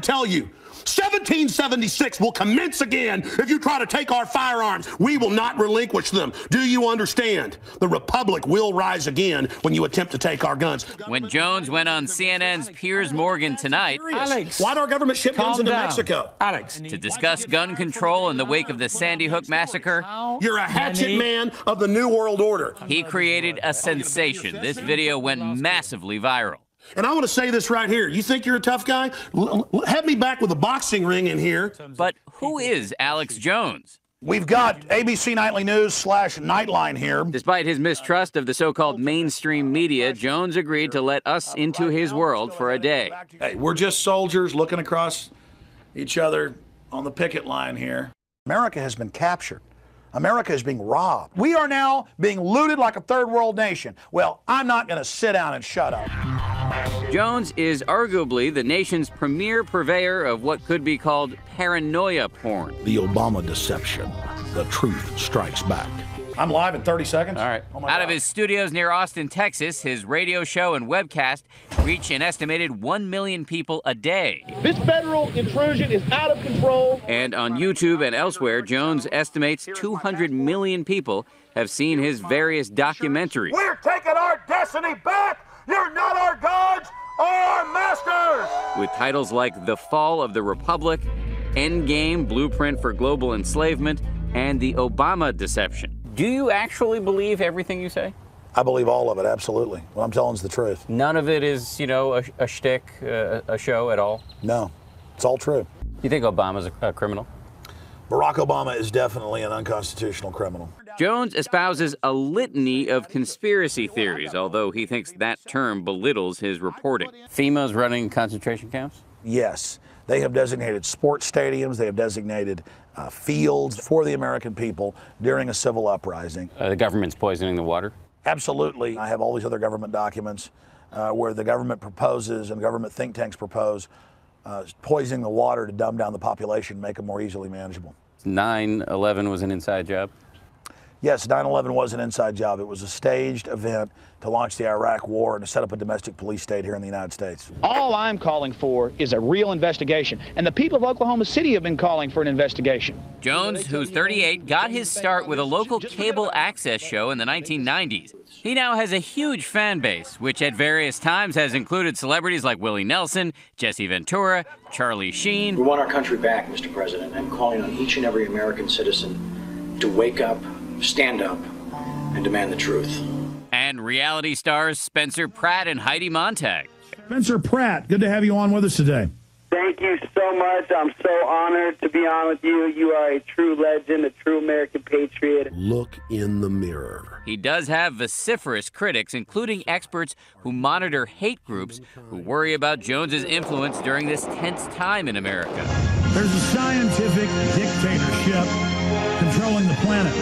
tell you. 1776 will commence again if you try to take our firearms. We will not relinquish them. Do you understand? The Republic will rise again when you attempt to take our guns. When Jones went on CNN's Piers Morgan tonight, Alex, why'd our government ship guns into Mexico? Alex, to discuss gun control in the wake of the Sandy Hook massacre, you're a hatchet man of the New World Order. He created a sensation. This video went massively viral. And I want to say this right here. You think you're a tough guy? Have me back with a boxing ring in here. But who is Alex Jones? We've got ABC Nightly News / Nightline here. Despite his mistrust of the so-called mainstream media, Jones agreed to let us into his world for a day. Hey, we're just soldiers looking across each other on the picket line here. America has been captured. America is being robbed. We are now being looted like a third world nation. Well, I'm not going to sit down and shut up. Jones is arguably the nation's premier purveyor of what could be called paranoia porn. The Obama deception. The truth strikes back. I'm live in 30 seconds. All right. Out of his studios near Austin, Texas, his radio show and webcast reach an estimated 1 million people a day. This federal intrusion is out of control. And on YouTube and elsewhere, Jones estimates 200 million people have seen his various documentaries. We're taking our destiny back! You're not our gods or our masters! With titles like The Fall of the Republic, Endgame, Blueprint for Global Enslavement, and The Obama Deception. Do you actually believe everything you say? I believe all of it, absolutely. What I'm telling is the truth. None of it is, you know, a shtick, a show at all? No, it's all true. You think Obama's a criminal? Barack Obama is definitely an unconstitutional criminal. Jones espouses a litany of conspiracy theories, although he thinks that term belittles his reporting. FEMA's running concentration camps? Yes. They have designated sports stadiums. They have designated fields for the American people during a civil uprising. The government's poisoning the water? Absolutely. I have all these other government documents where the government proposes and government think tanks propose poisoning the water to dumb down the population, make them more easily manageable. 9/11 was an inside job? Yes, 9/11 was an inside job. It was a staged event to launch the Iraq War and to set up a domestic police state here in the United States. All I'm calling for is a real investigation, and the people of Oklahoma City have been calling for an investigation. Jones, who's 38, got his start with a local cable access show in the 1990s. He now has a huge fan base, which at various times has included celebrities like Willie Nelson, Jesse Ventura, Charlie Sheen. We want our country back, Mr. President. I'm calling on each and every American citizen to wake up, stand up, and demand the truth. And reality stars Spencer Pratt and Heidi Montag. Spencer Pratt, good to have you on with us today. Thank you so much. I'm so honored to be on with you. You are a true legend, a true American patriot. Look in the mirror. He does have vociferous critics, including experts who monitor hate groups who worry about Jones's influence during this tense time in America. There's a scientific dictatorship controlling the planet.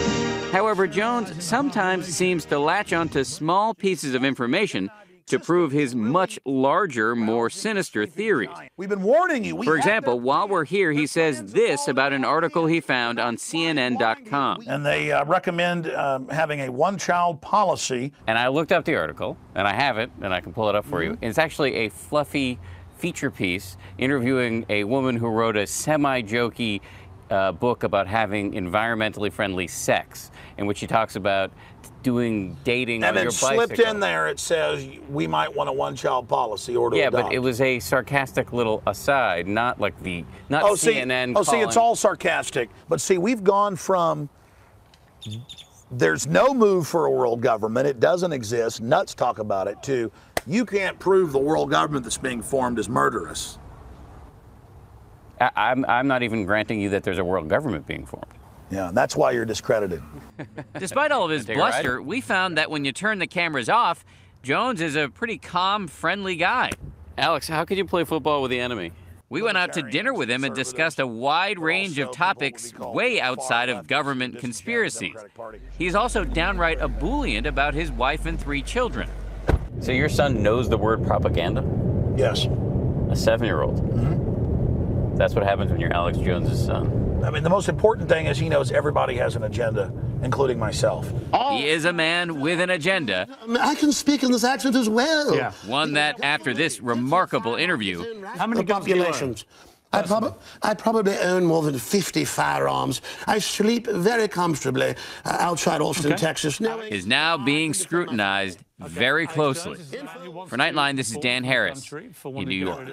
However, Jones sometimes seems to latch onto small pieces of information to prove his much larger, more sinister theories. We've been warning you. For example, while we're here, he says this about an article he found on CNN.com. And they recommend having a one-child policy. And I looked up the article, and I have it, and I can pull it up for you. It's actually a fluffy feature piece interviewing a woman who wrote a semi-jokey book about having environmentally friendly sex, in which she talks about doing dating on your bicycle. And then slipped in there, it says we might want a one-child policy or to adopt. But it was a sarcastic little aside, not like the CNN. See, it's all sarcastic. But see, we've gone from there's no move for a world government, it doesn't exist, nuts talk about it, to you can't prove the world government that's being formed is murderous. I'm not even granting you that there's a world government being formed. Yeah, that's why you're discredited. Despite all of his bluster, we found that when you turn the cameras off, Jones is a pretty calm, friendly guy. Alex, how could you play football with the enemy? We went out to dinner with him and discussed a wide range of topics way outside of government conspiracies. He's also downright ebullient about his wife and 3 children. So your son knows the word propaganda? Yes. A 7-year-old? Mm-hmm. That's what happens when you're Alex Jones's son. I mean, the most important thing is he knows everybody has an agenda, including myself. He is a man with an agenda. I can speak in this accent as well. Yeah. One that, after this remarkable interview, how many populations? I probably own more than 50 firearms. I sleep very comfortably outside Austin, Texas. Is now being scrutinized very closely. For Nightline, this is Dan Harris in New York.